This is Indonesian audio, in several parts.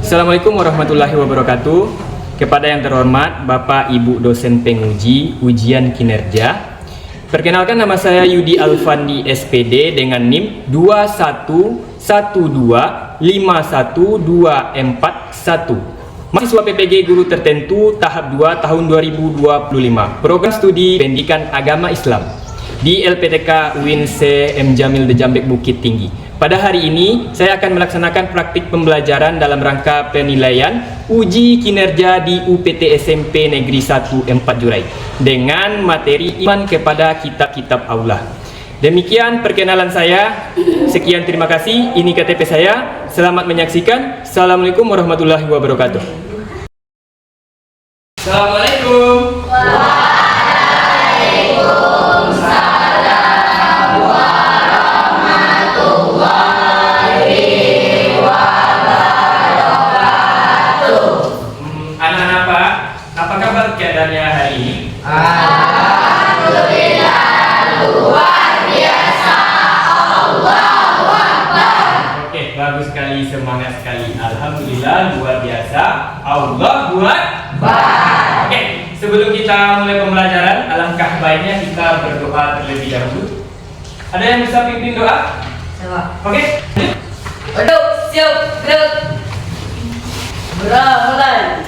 Assalamualaikum warahmatullahi wabarakatuh. Kepada yang terhormat Bapak Ibu dosen penguji ujian kinerja, perkenalkan nama saya Yudi Alfandi SPD dengan NIM 211251241. Mahasiswa PPG Guru Tertentu tahap 2 tahun 2025. Program studi Pendidikan Agama Islam di LPTK UIN C.M. Jamil De Jambek Bukit Tinggi. Pada hari ini, saya akan melaksanakan praktik pembelajaran dalam rangka penilaian uji kinerja di UPT SMP Negeri 1 4 Jurai dengan materi iman kepada kitab-kitab Allah. Demikian perkenalan saya. Sekian, terima kasih. Ini KTP saya. Selamat menyaksikan. Assalamualaikum warahmatullahi wabarakatuh. Assalamualaikum. Apa kabar keadaannya hari ini? Alhamdulillah, luar biasa. Allahu Akbar. Oke, bagus sekali, semangat sekali. Alhamdulillah, luar biasa. Allahu Akbar. Oke, sebelum kita mulai pembelajaran, alangkah baiknya kita berdoa terlebih dahulu. Ada yang bisa pimpin doa? Coba. Oke. Aduh, siap, gerak. Mulai.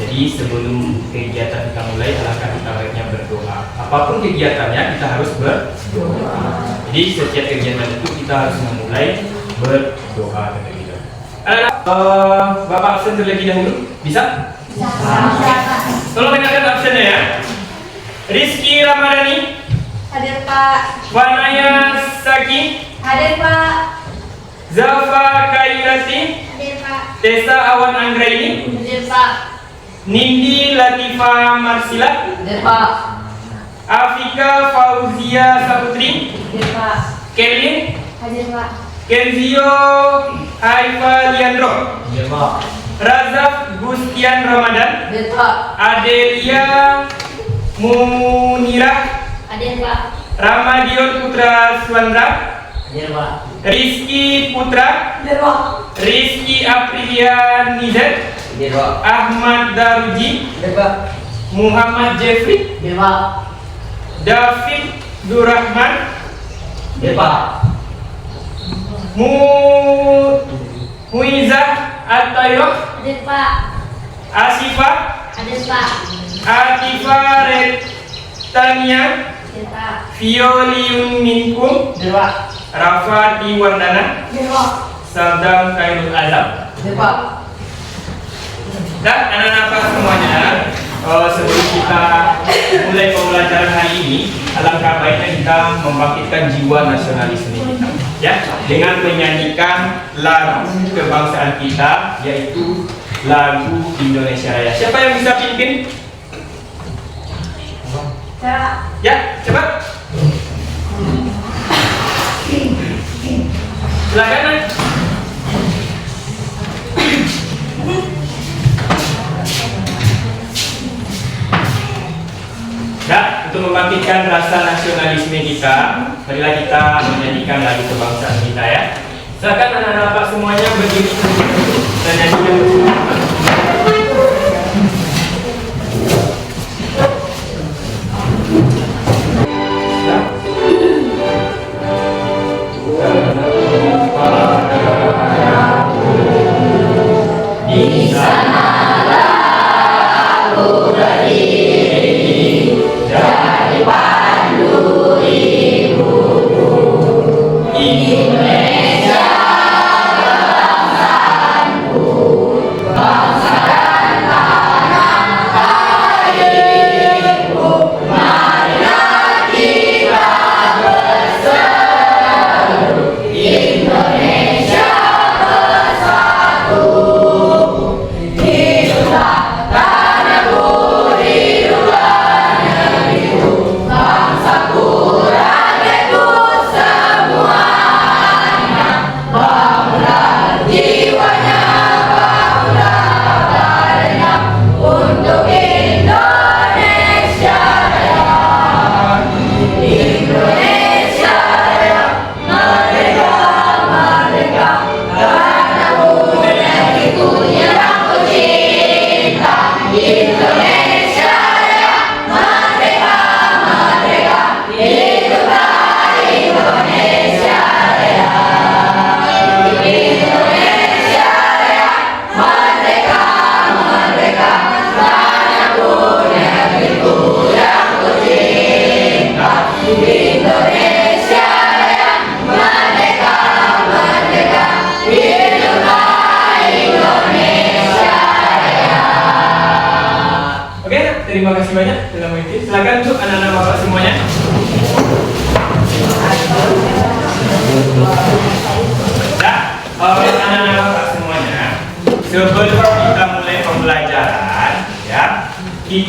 Jadi sebelum kegiatan kita mulai, alangkah kita baiknya berdoa. Apapun kegiatannya kita harus berdoa. Jadi setiap kegiatan itu kita harus memulai berdoa terlebih dahulu. Bapak absen terlebih dahulu, bisa? Tolong dengarkan absennya ya. Rizky Ramadhani. Hadir Pak. Wanaya Saki. Hadir Pak. Zafa Kairati. Hadir Pak. Tessa Awan Anggraini. Hadir Pak. Nindi Latifa Marsila. Hadir Pak. Afika Fauzia Saputri. Hadir Pak. Kelvin. Hadir Pak. Kenzio Haifa Liandro. Hadir Pak. Razaf Gustian Ramadan. Hadir Pak. Adelia Munirah. Hadir Pak. Ramadion Putra Suandra. Hadir Pak. Rizky Putra. Hadir Pak. Rizky Aprilia Nizet. Hadir Pak. Ahmad Daruji. Hadir Pak. Muhammad Jeffrey. Hadir Pak. David Durrahman. Hadir Pak. Muizah At-Tayyib. Hadir Pak. Asifah. Hadir Pak. Atifa Retania. Hadir Pak. Violium Minkum. Hadir Pak. Rafati Wardana. Hadir Pak. Sadam Khairul Azam. Hadir Pak. Dan anak-anak semuanya, sebelum kita mulai pembelajaran hari ini, alangkah baiknya kita membangkitkan jiwa nasionalisme kita, ya, dengan menyanyikan lagu kebangsaan kita, yaitu lagu Indonesia Raya. Siapa yang bisa pimpin? Ya, cepat. Silakan. Ya, untuk membangkitkan rasa nasionalisme kita, marilah kita menyanyikan lagu kebangsaan kita ya. Silakan anak-anak Pak semuanya berdiri dan nyanyikan bersama. Pada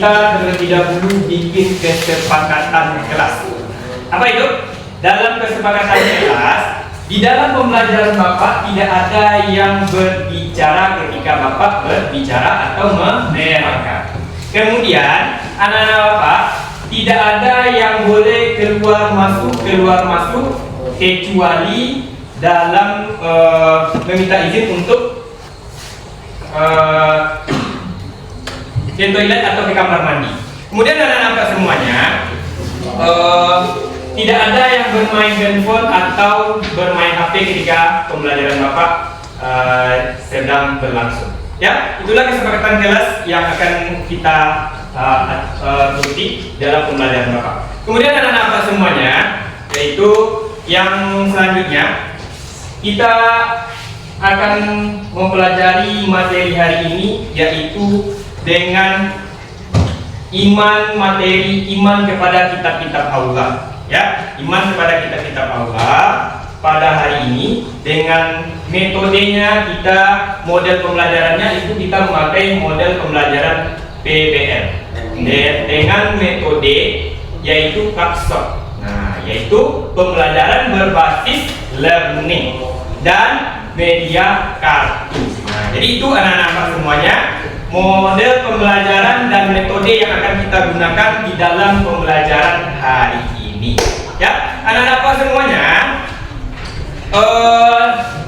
kita terlebih dahulu bikin kesepakatan kelas. Apa itu? Dalam kesepakatan kelas, di dalam pembelajaran Bapak tidak ada yang berbicara ketika Bapak berbicara atau menerangkan. Kemudian anak-anak Bapak tidak ada yang boleh keluar masuk kecuali dalam meminta izin untuk ke toilet atau ke kamar mandi. Kemudian anak-anak semuanya tidak ada yang bermain handphone atau bermain HP ketika pembelajaran Bapak sedang berlangsung. Ya, itulah kesepakatan kelas yang akan kita ikuti dalam pembelajaran Bapak. Kemudian anak-anak semuanya, yaitu yang selanjutnya kita akan mempelajari materi hari ini, yaitu dengan iman kepada kitab-kitab Allah. Ya, iman kepada kitab-kitab Allah pada hari ini dengan metodenya kita, model pembelajarannya itu kita memakai model pembelajaran PBL dengan metode yaitu Kapsot. Nah, yaitu pembelajaran berbasis learning dan media kartu. Nah, jadi itu anak-anak semuanya model pembelajaran dan metode yang akan kita gunakan di dalam pembelajaran hari ini. Ya, anak-anak semuanya,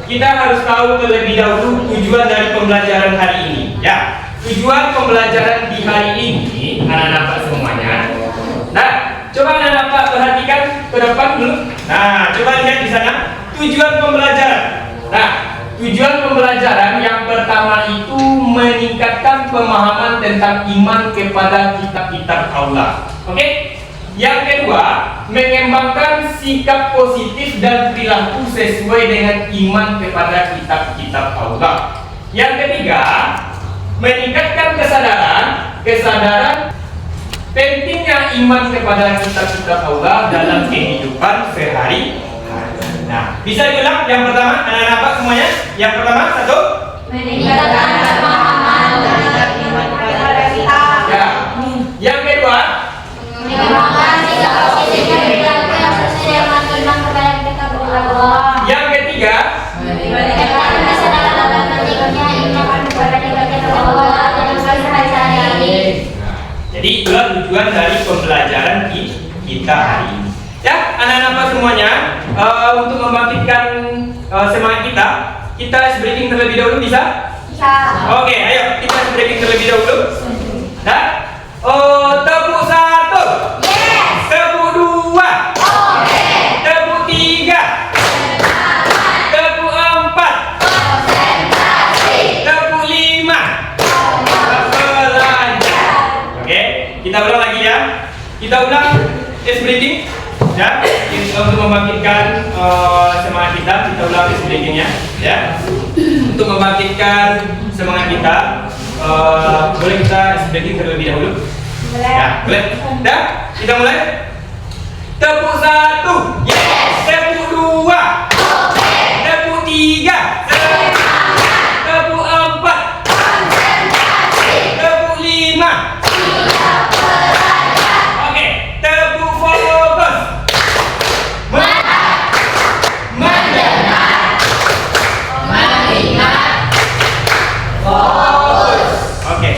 kita harus tahu terlebih dahulu tujuan dari pembelajaran hari ini. Ya, tujuan pembelajaran di hari ini, anak-anak semuanya. Nah, coba anak-anak perhatikan ke depan dulu. Nah, coba lihat di sana tujuan pembelajaran. Nah, tujuan pembelajaran yang pertama itu meningkatkan pemahaman tentang iman kepada kitab-kitab Allah. Oke? Yang kedua, mengembangkan sikap positif dan perilaku sesuai dengan iman kepada kitab-kitab Allah. Yang ketiga, meningkatkan kesadaran pentingnya iman kepada kitab-kitab Allah dalam kehidupan sehari-hari. Nah, bisa diulang yang pertama, anak-anak semuanya. Yang pertama, satu, Meningkatkan pemahaman terhadap iman kepada kitab. ya. Yang kedua, Mengembangkan sikap positif dan perilaku yang sesuai dengan iman kepada kitab Allah. yang ketiga, Meningkatkan kesadaran dan pentingnya iman kepada kitab Allah dalam sehari-hari. jadi itulah tujuan dari pembelajaran kita hari ini. Ya, anak-anak semuanya, untuk membangkitkan semangat kita ice breaking terlebih dahulu bisa? Bisa. Oke, ayo kita ice breaking terlebih dahulu. Nah, tepuk 1, Yes. tepuk 2, Oke. tepuk 3, tepuk 4, Konsentrasi. tepuk 5. Belajar. Oke, kita ulang lagi ya. Kita ulang ice breaking. Ya, untuk membangkitkan semangat kita ulang ice breakingnya. Ya, untuk membangkitkan semangat kita, boleh kita ice breaking terlebih dahulu. Ya, boleh. Dah, kita mulai. Tepuk 1, Yes. tepuk 2, Oke. tepuk 3, tepuk 4, Konsentrasi. tepuk 5. Tidak belajar. Oke, tepuk fokus. Mendengar. Mengingat. Fokus. Oke,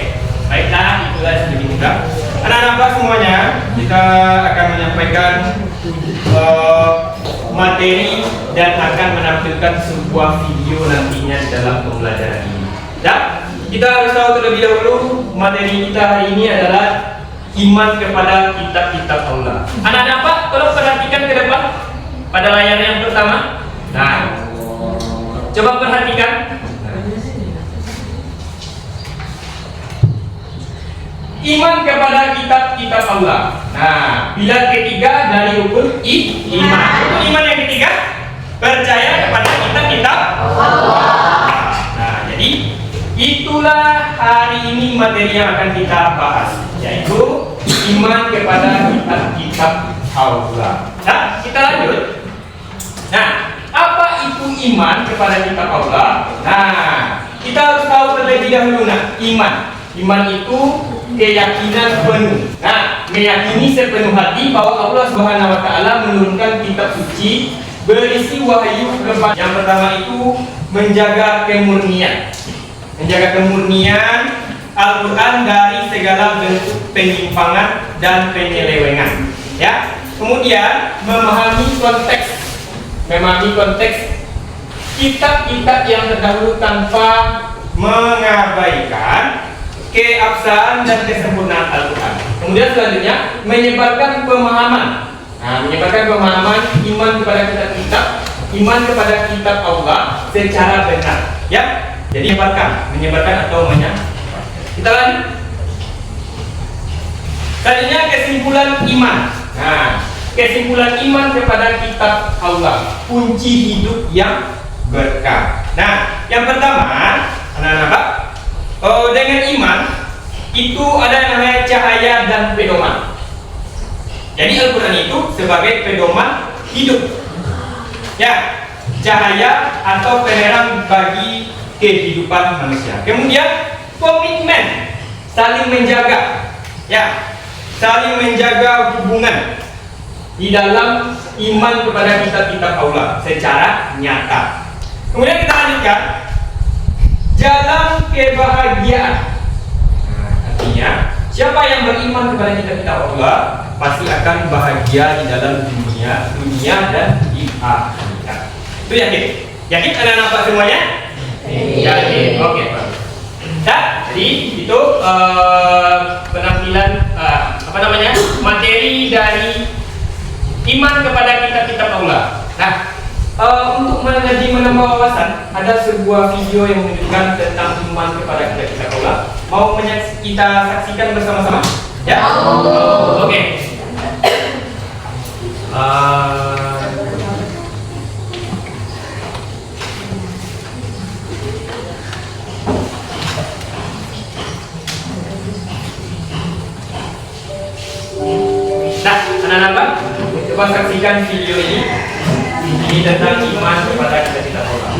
baiklah, itulah sedikit mudah. Anak-anak semuanya, kita akan menyampaikan materi dan akan menampilkan sebuah video nantinya dalam pembelajaran ini. Ya, kita harus tahu terlebih dahulu materi kita hari ini adalah iman kepada kitab-kitab Allah. Anak-anak, tolong perhatikan ke depan pada layar yang pertama. Nah, coba perhatikan. Iman kepada kitab-kitab Allah. Nah, pilar ketiga dari rukun iman. Rukun iman yang ketiga, percaya kepada kitab-kitab Allah. Nah, jadi itulah hari ini materi yang akan kita bahas, yaitu iman kepada kitab-kitab Allah. Nah, kita lanjut. Nah, apa itu iman kepada kitab Allah? Nah, kita harus tahu terlebih dahulu. Nah, iman itu keyakinan penuh. Nah, meyakini sepenuh hati bahwa Allah Subhanahu wa taala menurunkan kitab suci berisi wahyu kepada. Yang pertama itu menjaga kemurnian. Menjaga kemurnian Al-Qur'an dari segala bentuk penyimpangan dan penyelewengan. Ya. Kemudian memahami konteks kitab-kitab yang terdahulu tanpa mengabaikan keabsahan dan kesempurnaan Al-Quran. Kemudian selanjutnya menyebarkan pemahaman. Nah, menyebarkan pemahaman iman kepada kitab-kitab, iman kepada kitab Allah secara benar. Ya, jadi menyebarkan atau menyampaikan. Kita lanjut. Selanjutnya kesimpulan iman. Nah, kesimpulan iman kepada kitab Allah, kunci hidup yang berkah. Nah, yang pertama, anak-anak, dengan iman itu ada yang namanya cahaya dan pedoman. Jadi Al-Quran itu sebagai pedoman hidup, ya, cahaya atau penerang bagi kehidupan manusia. Kemudian komitmen, saling menjaga, ya, saling menjaga hubungan di dalam iman kepada kitab-kitab Allah secara nyata. Kemudian kita lanjutkan jalan kebahagiaan. Nah, artinya siapa yang beriman kepada kitab-kitab Allah pasti akan bahagia di dalam dunia dan di akhirat. Itu yakin? Yakin anak-anak Pak semuanya? Yakin. Oke, Pak. Nah, jadi itu penampilan materi dari iman kepada kitab-kitab Allah. Nah, untuk menambah wawasan, ada sebuah video yang menunjukkan tentang iman kepada kitab-kitab Allah. Mau kita saksikan bersama-sama? Ya? Oke. Nah, anak-anak, coba saksikan video ini. Ini tentang iman kepada kitab-kitab Allah.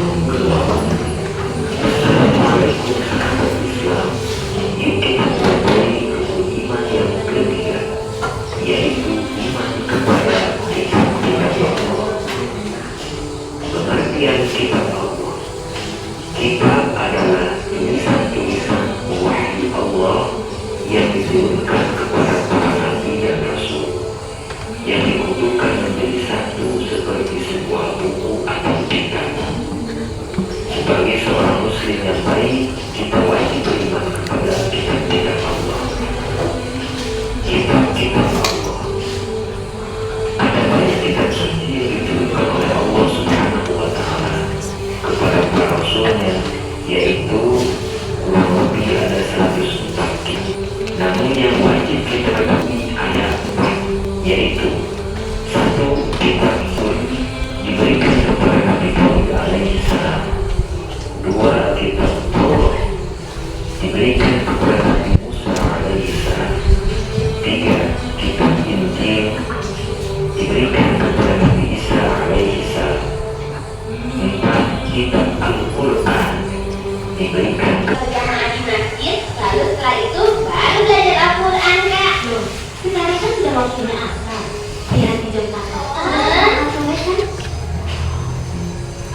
Pengertian kitab Allah. Kitab adalah tulisan-tulisan wahyu Allah yang diturunkan kepada para nabi dan rasul, yang dikumpulkan menjadi satu seperti sebuah buku atau kitab. Sebagai seorang muslim yang baik, kita wajib beriman kepada kitab-kitab Allah. Kitab-kitab Allah. Ada banyak kitab suci yang diturunkan oleh Allah Subhanahu wa taala kepada para rasulnya, yaitu kurang lebih ada 104 kitab. Namun yang wajib kita ketahui ada 4, yaitu 1. Kitab Hud diberikan kepada Nabi Daud alaihi salam. 2. Kitab Taurat diberikan kepada Nabi Musa alaihi salam. 3. Kitab Injil diberikan kepada Nabi Isa alaihi salam. 4. Kitab Al-Quran diberikan Berjamaah di masjid, lalu setelah itu baru belajar Al-Quran, Kak. Sekarang kan sudah waktunya asar. Biar tidur kakak.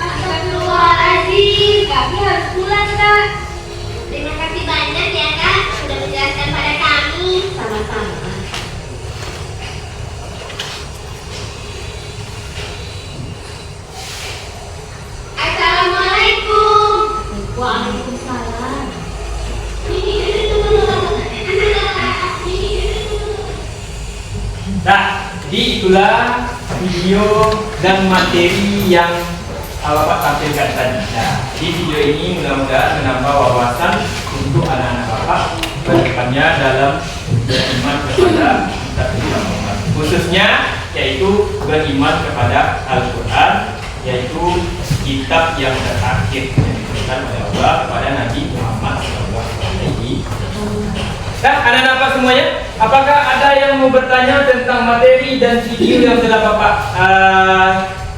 Astagfirullahaladzim, kami harus pulang, Kak. Terima kasih banyak ya, Kak, sudah menjelaskan pada kami. Sama-sama. Assalamualaikum. Waalaikumsalam. Nah, jadi itulah video dan materi yang Bapak tampilkan tadi. Nah, di video ini mudah-mudahan menambah wawasan untuk anak-anak Bapak kedepannya dalam beriman kepada kitab Allah. Khususnya yaitu beriman kepada Al-Quran, yaitu kitab yang terakhir yang diberikan oleh Allah kepada Nabi Muhammad SAW. Nah, anak-anak Bapak semuanya, apakah ada yang mau bertanya tentang materi dan video yang telah Bapak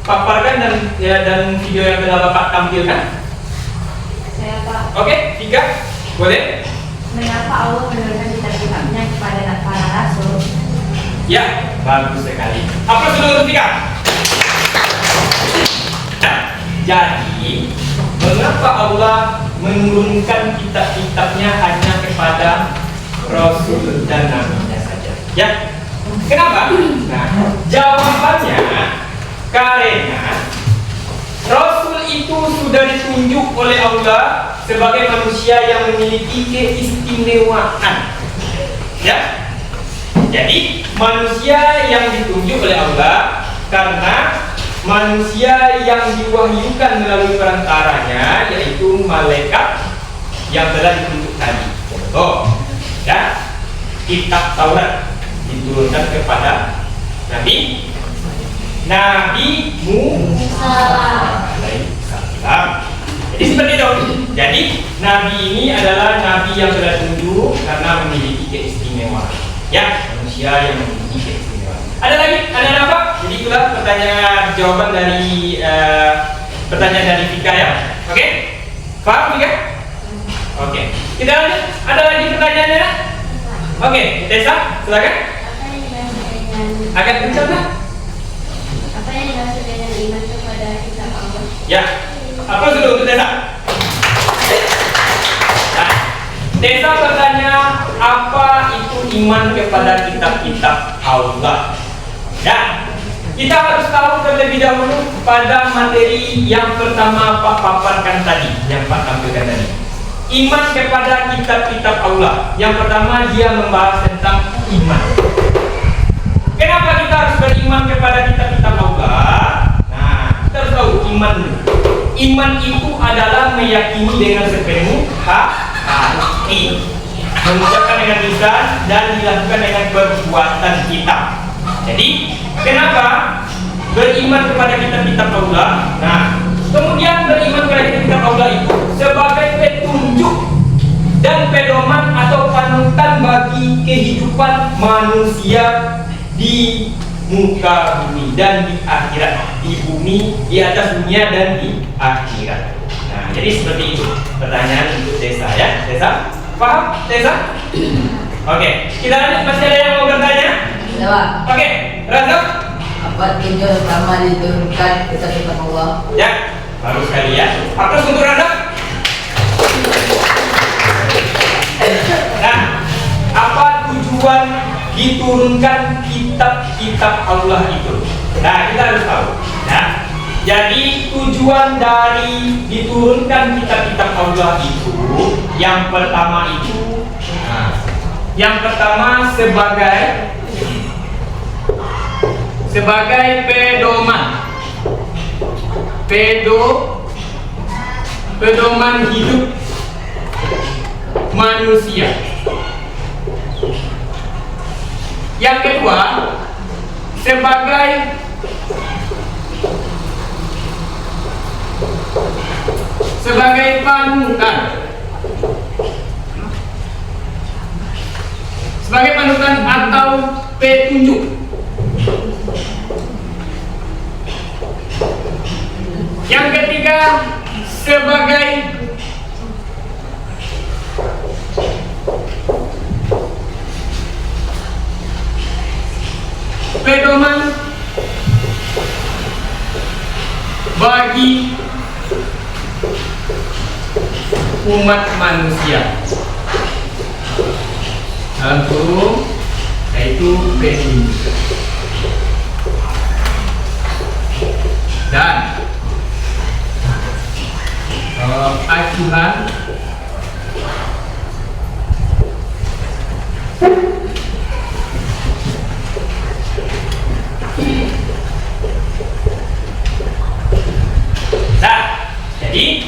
paparkan dan video yang telah Bapak tampilkan? Saya Pak. Oke, Tika, boleh? Mengapa Allah menurunkan kitab Rasul. Ya, bagus sekali. Aplaus dulu untuk Tika. Nah, jadi, mengapa Allah menurunkan kitab-kitabnya hanya kepada Rasul dan Nabi-Nya saja? Ya, kenapa? Nah, jawabannya karena Rasul itu sudah ditunjuk oleh Allah sebagai manusia yang memiliki keistimewaan. Ya, jadi manusia yang ditunjuk oleh Allah karena manusia yang diwahyukan melalui perantaranya, yaitu malaikat yang telah ditunjuk tadi. Contoh, ya, kitab Taurat diturunkan kepada Nabi Musa alaihissalam. Jadi seperti itu. Jadi Nabi ini adalah Nabi yang telah ditunjuk karena memiliki keistimewaan. Ya, manusia yang memiliki keistimewaan. Ada lagi? Ada apa? Jadi itulah pertanyaan jawaban dari pertanyaan dari Vika ya. Oke? Paham Vika? Oke. Kita lanjut. Ada lagi pertanyaannya? Oke, Tessa, silakan. Agak kencang kan? Apa yang dimaksud dengan iman kepada kitab Allah? Ya. Apa dulu untuk Tessa? Nah, Tessa bertanya apa itu iman kepada kitab-kitab Allah. Ya, kita harus tahu terlebih dahulu pada materi yang pertama Pak paparkan tadi, yang Pak tampilkan tadi. Iman kepada kitab-kitab Allah. Yang pertama dia membahas tentang iman. Kenapa kita harus beriman kepada kitab-kitab Allah? Nah, kita harus tahu iman dulu. Iman itu adalah meyakini dengan sepenuh hati, mengucapkan dengan lisan dan dilakukan dengan perbuatan kita. Jadi, kenapa beriman kepada kitab-kitab Allah? Nah, kemudian beriman kepada kitab Allah itu sebagai petunjuk dan pedoman atau panutan bagi kehidupan manusia di muka bumi dan di akhirat, di bumi, di atas dunia dan di akhirat. Nah, jadi seperti itu pertanyaan untuk Tessa ya. Tessa, paham Tessa? Oke, kita lanjut. Masih ada yang mau bertanya? Ya, Pak. Oke, Razak. Apa tujuan utama diturunkan kitab Allah? Ya, bagus sekali ya. Aplaus untuk Razak. Nah, apa tujuan diturunkan kitab-kitab Allah itu? Nah, kita harus tahu. Nah, jadi tujuan dari diturunkan kitab-kitab Allah itu, yang pertama itu, yang pertama sebagai pedoman hidup manusia. Yang kedua, sebagai panutan. Sebagai panutan atau petunjuk. Yang ketiga, sebagai pedoman bagi umat manusia. Dalam kurung yaitu petunjuk dan acuan jadi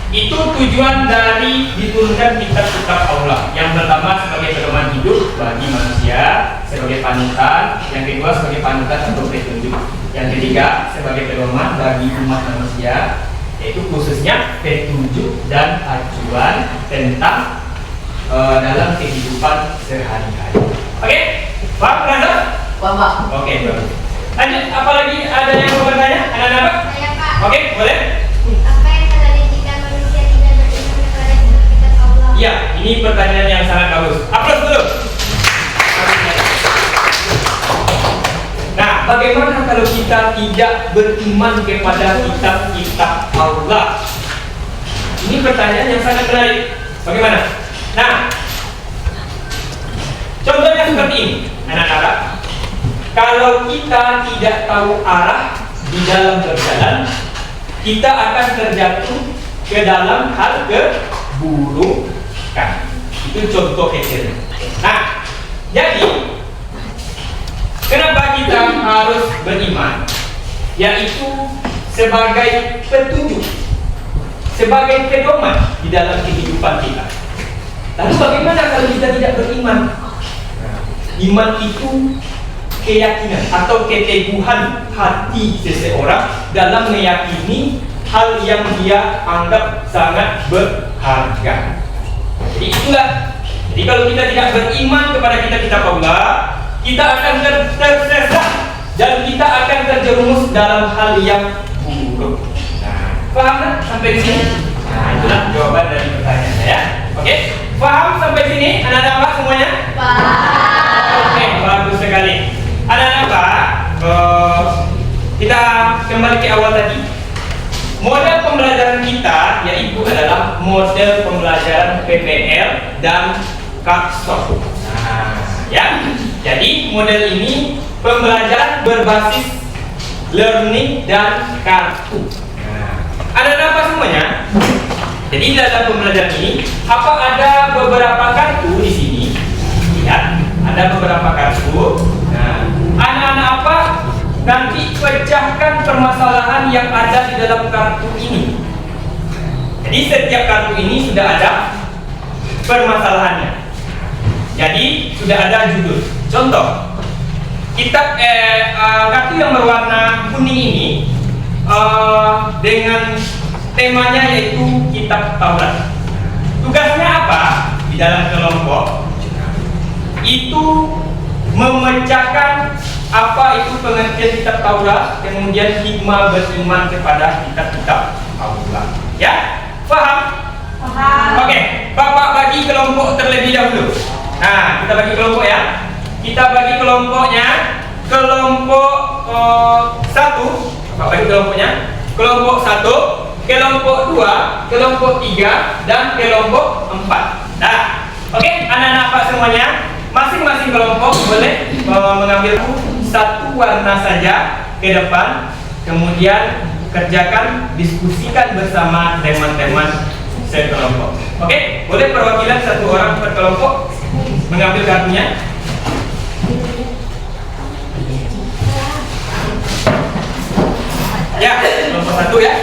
itu tujuan dari diturunkan kitab-kitab Allah. Yang pertama sebagai pedoman hidup bagi manusia, sebagai panutan. Yang kedua sebagai panutan atau petunjuk. Yang ketiga sebagai pedoman bagi umat manusia, yaitu khususnya petunjuk dan acuan tentang dalam kehidupan sehari-hari. Oke, Pak Reza? Pak. Oke, bagus. Lanjut, apalagi ada yang mau bertanya? Anak-anak? Saya Pak. Oke, boleh? Apa yang terjadi jika manusia tidak beriman kepada kitab Allah? Iya, ini pertanyaan yang sangat bagus. Aplaus dulu. bagaimana kalau kita tidak beriman kepada kitab-kitab Allah? Ini pertanyaan yang sangat menarik. Bagaimana? Nah, contohnya seperti ini, anak-anak. Kalau kita tidak tahu arah di dalam berjalan, kita akan terjatuh ke dalam hal keburukan. Itu contoh kecilnya. Nah, jadi kenapa kita harus beriman? Yaitu sebagai petunjuk, sebagai pedoman di dalam kehidupan kita. Lalu bagaimana kalau kita tidak beriman? Iman itu keyakinan atau keteguhan hati seseorang dalam meyakini hal yang dia anggap sangat berharga. Jadi itulah. Jadi kalau kita tidak beriman kepada kitab-kitab Allah, kita akan tersesat dan kita akan terjerumus dalam hal yang buruk. Nah, paham kan sampai di sini? Nah, itulah jawaban dari pertanyaan saya. Oke, paham sampai sini? Anak-anak Pak semuanya? Paham. Oke, bagus sekali. Anak-anak Pak, kita kembali ke awal tadi. Model pembelajaran kita yaitu adalah model pembelajaran PPL dan Kapsok. Nah, ya. Jadi model ini pembelajaran berbasis learning dan kartu. Nah, ada apa semuanya? Jadi dalam pembelajaran ini, apa ada beberapa kartu di sini? Lihat, ada beberapa kartu. Nah, anak-anak apa? Nanti pecahkan permasalahan yang ada di dalam kartu ini. Jadi setiap kartu ini sudah ada permasalahannya. Jadi sudah ada judul. Contoh, kartu yang berwarna kuning ini dengan temanya yaitu kitab Taurat. Tugasnya apa di dalam kelompok? Itu memecahkan apa itu pengertian kitab Taurat, kemudian hikmah beriman kepada kitab-kitab Allah. Ya, paham? Paham. Oke, Bapak bagi kelompok terlebih dahulu. Nah, kita bagi kelompok ya. Kita bagi kelompoknya, kelompok 1. Bapak bagi kelompoknya, kelompok 1, kelompok 2, kelompok 3, dan kelompok 4. Nah, oke, anak-anak Pak semuanya, masing-masing kelompok boleh mengambil satu warna saja ke depan, kemudian kerjakan, diskusikan bersama teman-teman sekelompok. Oke, boleh perwakilan satu orang per kelompok mengambil kartunya. Ya, kelompok 1 ya.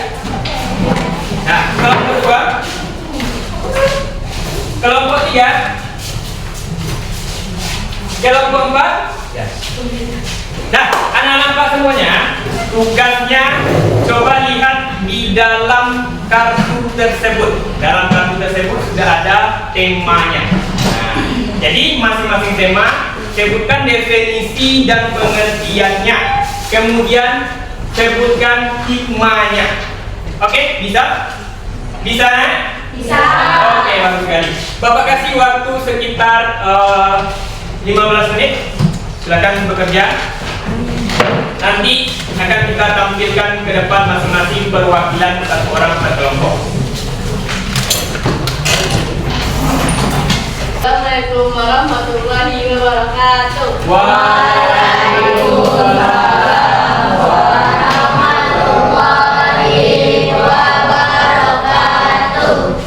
Nah, kelompok 2, kelompok 3, kelompok 4. Ya. Nah, anak-anak Pak semuanya, tugasnya coba lihat di dalam kartu tersebut. Dalam kartu tersebut sudah ada temanya. Nah, jadi masing-masing tema sebutkan definisi dan pengertiannya. Kemudian sebutkan hikmahnya. Oke, bisa? Bisa? Bisa. Oke, bagus sekali. Bapak kasih waktu sekitar 15 menit. Silakan bekerja. Nanti akan kita tampilkan ke depan masing-masing perwakilan satu orang per kelompok. Assalamualaikum warahmatullahi wabarakatuh. Waalaikumsalam warahmatullahi wabarakatuh.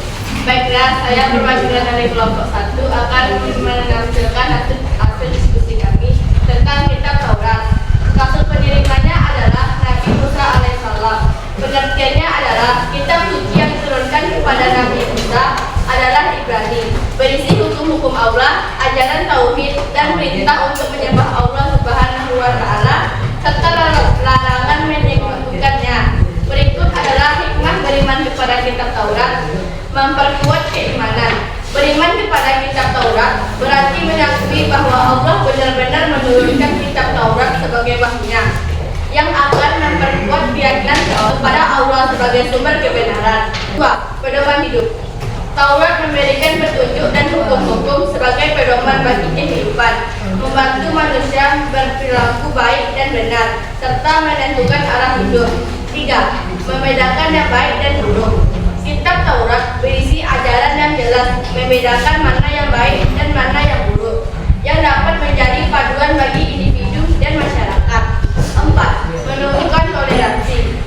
Baiklah, saya perwakilan dari kelompok 1 akan menampilkan hasil diskusi kami tentang kitab Taurat. Kasus penirimannya adalah Nabi Musa alaihissalam. Pengertiannya adalah kitab suci yang diturunkan kepada Nabi Musa adalah Ibrani, berisi hukum-hukum Allah, ajaran tauhid, dan perintah untuk menyembah Allah Subhanahu wa Ta'ala serta larangan menyekutukannya. Berikut adalah hikmah beriman kepada kitab Taurat. Memperkuat keimanan. Beriman kepada kitab Taurat berarti mengakui bahwa Allah benar-benar menurunkan kitab Taurat sebagai wahyu-Nya yang akan memperkuat keyakinan kepada Allah sebagai sumber kebenaran. 2. Pedoman hidup. Taurat memberikan petunjuk dan hukum-hukum sebagai pedoman bagi kehidupan, membantu manusia berperilaku baik dan benar, serta menentukan arah hidup. 3. Membedakan yang baik dan buruk. Kitab Taurat berisi ajaran yang jelas, membedakan mana yang baik dan mana yang buruk, yang dapat menjadi paduan bagi individu dan masyarakat. 4. Menumbuhkan toleransi.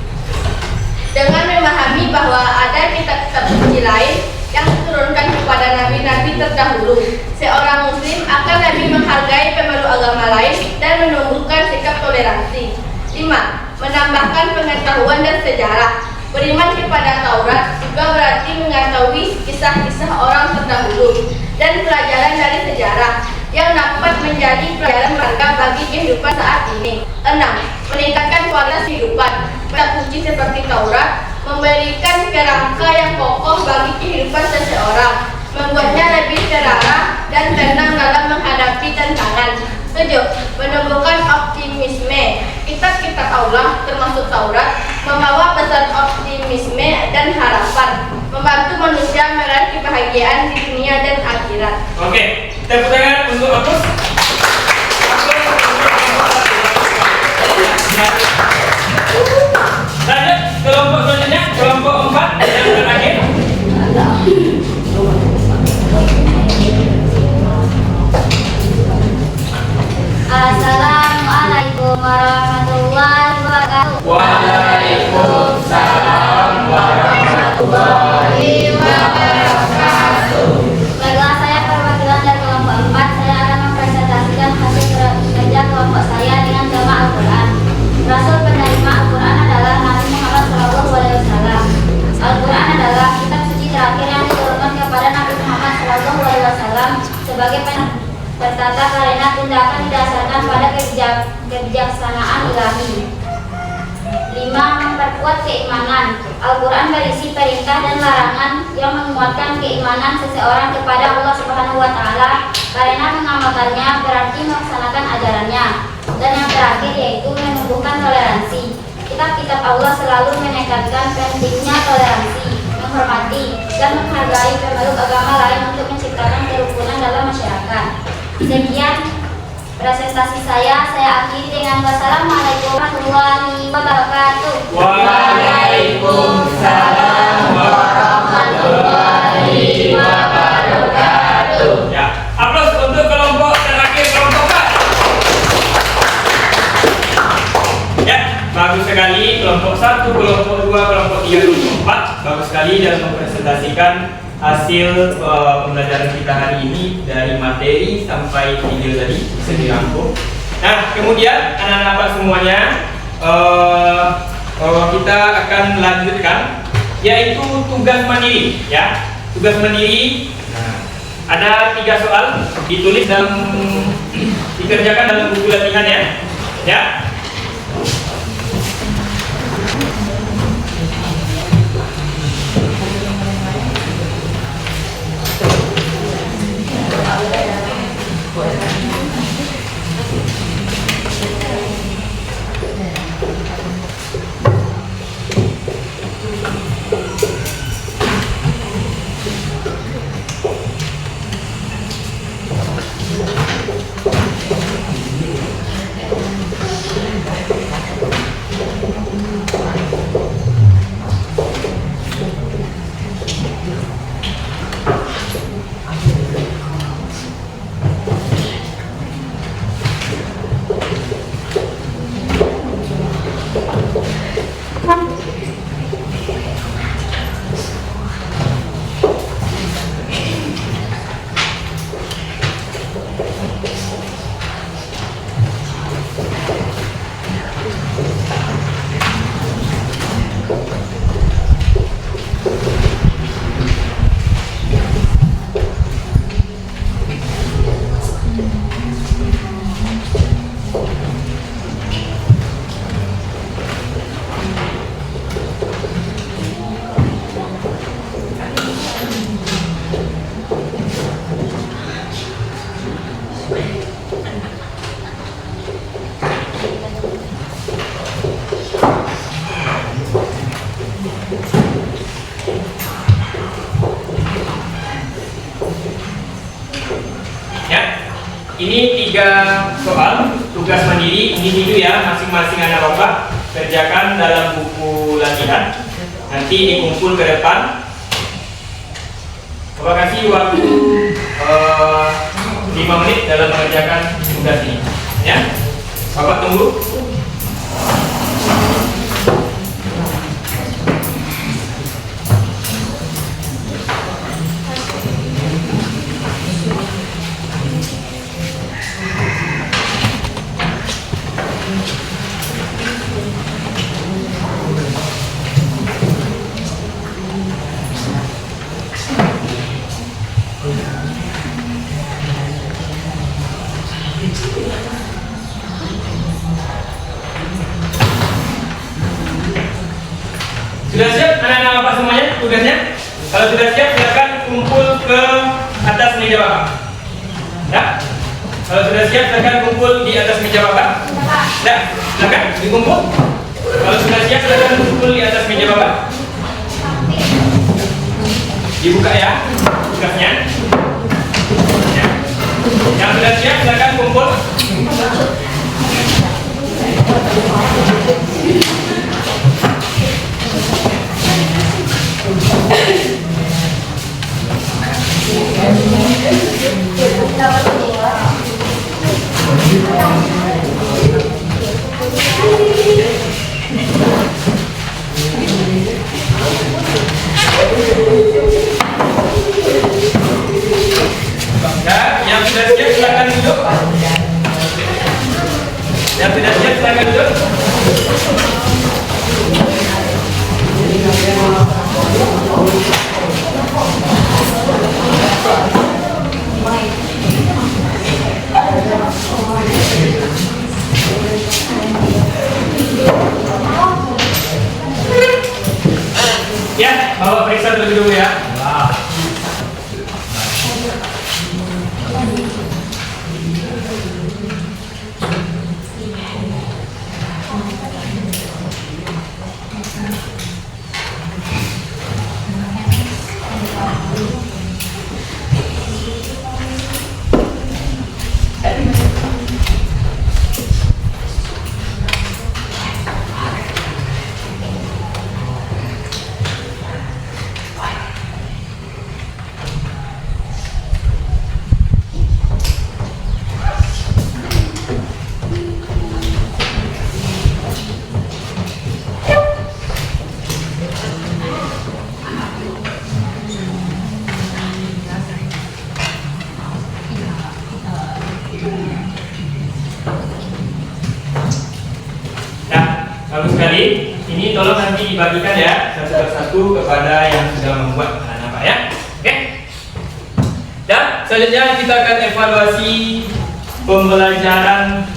Dengan memahami bahwa ada kitab-kitab suci lain yang diturunkan kepada nabi-nabi terdahulu, seorang muslim akan lebih menghargai pemeluk agama lain dan menumbuhkan sikap toleransi. 5. Menambahkan pengetahuan dan sejarah. Beriman kepada Taurat juga berarti mengetahui kisah-kisah orang terdahulu dan pelajaran dari sejarah yang dapat menjadi pelajaran berharga bagi kehidupan saat ini. 6. Meningkatkan kualitas kehidupan. Kitab suci seperti Taurat memberikan kerangka yang kokoh bagi kehidupan seseorang, membuatnya lebih terarah dan tenang dalam menghadapi tantangan. 7. Menumbuhkan optimisme. Kitab-kitab Allah termasuk Taurat membawa pesan optimisme dan harapan, membantu manusia meraih kebahagiaan di dunia dan akhirat. Oke, tepuk tangan untuk Agus. Lanjut kelompok selanjutnya, kelompok 4 yang terakhir. Assalamualaikum warahmatullahi wabarakatuh. Waalaikumsalam warahmatullahi wabarakatuh. Baiklah, saya perwakilan dari kelompok 4. Saya akan mempresentasikan hasil kerja kelompok saya dengan tema Al-Quran. Rasul penerima Al-Quran adalah Nabi Muhammad SAW. Al-Quran adalah kitab suci terakhir yang diturunkan kepada Nabi Muhammad SAW sebagai tertata karena tindakan didasarkan pada kebijaksanaan ilahi. 5. Memperkuat keimanan. Al-Quran berisi perintah dan larangan yang menguatkan keimanan seseorang kepada Allah Subhanahu wa Ta'ala karena mengamalkannya berarti melaksanakan ajarannya. Dan yang terakhir yaitu menumbuhkan toleransi. Kitab-kitab Allah selalu menekankan pentingnya toleransi, menghormati dan menghargai pemeluk agama lain untuk menciptakan kerukunan dalam masyarakat. Sekian presentasi saya akhiri dengan wassalamualaikum warahmatullahi wabarakatuh. Waalaikumsalam warahmatullahi wabarakatuh. Ya, aplaus untuk kelompok terakhir, kelompok 4. Ya, bagus sekali kelompok 1, kelompok 2, kelompok 3, kelompok 4. Bagus sekali dalam mempresentasikan hasil pembelajaran kita hari ini dari materi sampai video tadi bisa dirangkum. Nah, kemudian anak-anak semuanya kita akan lanjutkan yaitu tugas mandiri ya. Tugas mandiri. Nah, ada 3 soal ditulis dan dikerjakan dalam buku latihan ya. Ya. 3 soal tugas mandiri individu ya, masing-masing anak bapak kerjakan dalam buku latihan, nanti dikumpul ke depan. Bapak kasih waktu 5 menit dalam mengerjakan tugas ini ya. Bapak tunggu. Sudah siap anak-anak bapak semuanya tugasnya? Kalau sudah siap silakan kumpul ke atas meja bapak. Ya? Kalau sudah siap silakan kumpul di atas meja bapak. Ya, silakan dikumpul. Kalau sudah siap silakan kumpul di atas meja bapak. Dibuka ya tugasnya. Ya. Yang sudah siap silakan kumpul. Yang sudah siap silakan duduk. Yang sudah siap silakan duduk. Ya, bawa periksa terlebih dulu ya. Bagus sekali. Ini tolong nanti dibagikan ya satu persatu kepada yang sudah membuat anak Pak ya. Oke. Dan selanjutnya kita akan evaluasi pembelajaran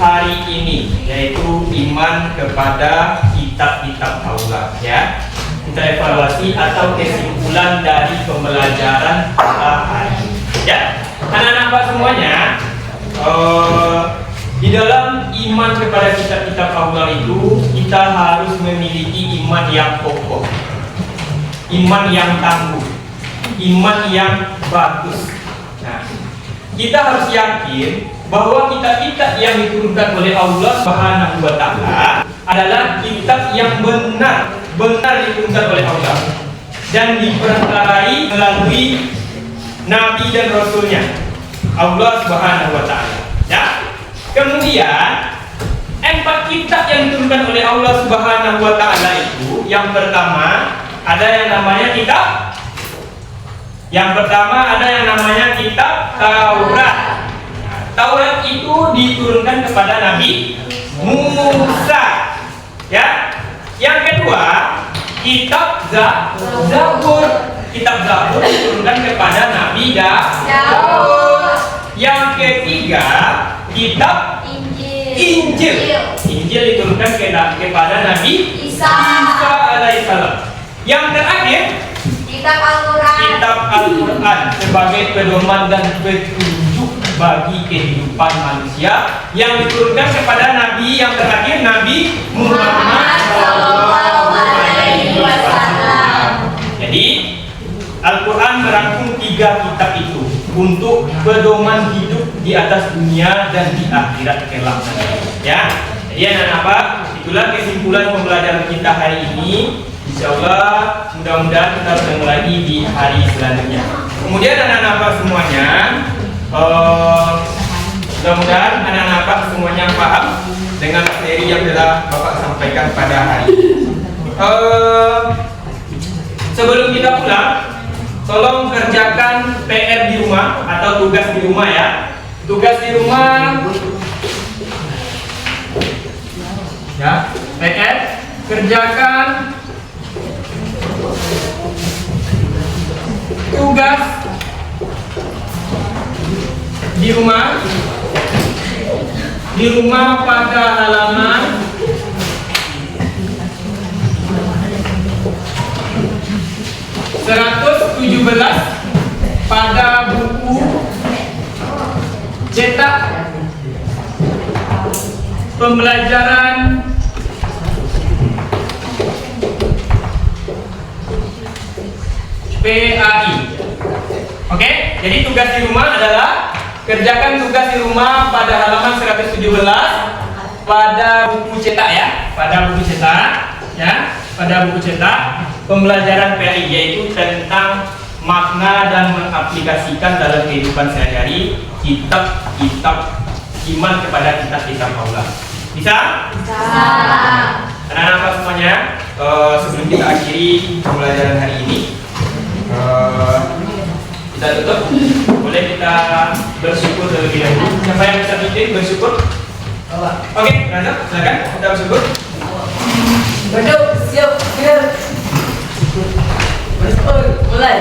hari ini, yaitu iman kepada kitab-kitab Allah ya. Kita evaluasi atau kesimpulan dari pembelajaran kita hari ini ya. Anak-anak Pak semuanya, di dalam iman kepada kitab-kitab Allah itu kita harus memiliki iman yang kokoh, iman yang tangguh, iman yang bagus. Nah, kita harus yakin bahwa kitab-kitab yang diturunkan oleh Allah Subhanahu wa Ta'ala adalah kitab yang benar diturunkan oleh Allah dan diperkarai melalui Nabi dan Rasulnya Allah Subhanahu wa Ta'ala ya. Kemudian 4 kitab yang diturunkan oleh Allah Subhanahu wa Ta'ala itu, yang pertama ada yang namanya kitab. Yang pertama ada yang namanya kitab Taurat. Taurat itu diturunkan kepada Nabi Musa. Ya. Yang kedua, kitab Zabur. Kitab Zabur diturunkan kepada Nabi Daud. Yang ketiga, kitab Injil. Injil diturunkan kepada Nabi Isa alaihissalam. Yang terakhir, kitab Al-Quran sebagai pedoman dan petunjuk bagi kehidupan manusia yang diturunkan kepada Nabi yang terakhir, Nabi Muhammad SAW. Jadi Al-Quran merangkum 3 kitab itu untuk pedoman hidup di atas dunia dan di akhirat kelak nanti. Ya. Jadi anak-anak Pak, itulah kesimpulan pembelajaran kita hari ini. Insyaallah mudah-mudahan kita bertemu lagi di hari selanjutnya. Kemudian anak-anak Pak semuanya, mudah-mudahan anak-anak Pak semuanya paham dengan materi yang telah Bapak sampaikan pada hari ini. Sebelum kita pulang, tolong kerjakan PR di rumah atau tugas di rumah ya. Tugas di rumah ya, PR kerjakan tugas di rumah pada halaman 117 pada buku cetak pembelajaran PAI. Oke, jadi tugas di rumah adalah kerjakan tugas di rumah pada halaman 117 pada buku cetak ya, pada buku cetak pembelajaran PAI, yaitu tentang makna dan mengaplikasikan dalam kehidupan sehari-hari kitab-kitab iman kepada kitab-kitab Allah. Bisa? Bisa. Anak-anak semuanya, sebelum kita akhiri pembelajaran hari ini, kita tutup. Boleh kita bersyukur terlebih dahulu. Siapa yang bisa bikin bersyukur? Oke, Rana, silakan kita bersyukur. Duduk, siap, gerak. Bersyukur, mulai.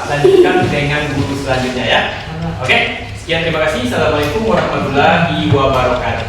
Lanjutkan dengan guru selanjutnya ya. Oke, sekian, terima kasih. Assalamualaikum warahmatullahi wabarakatuh.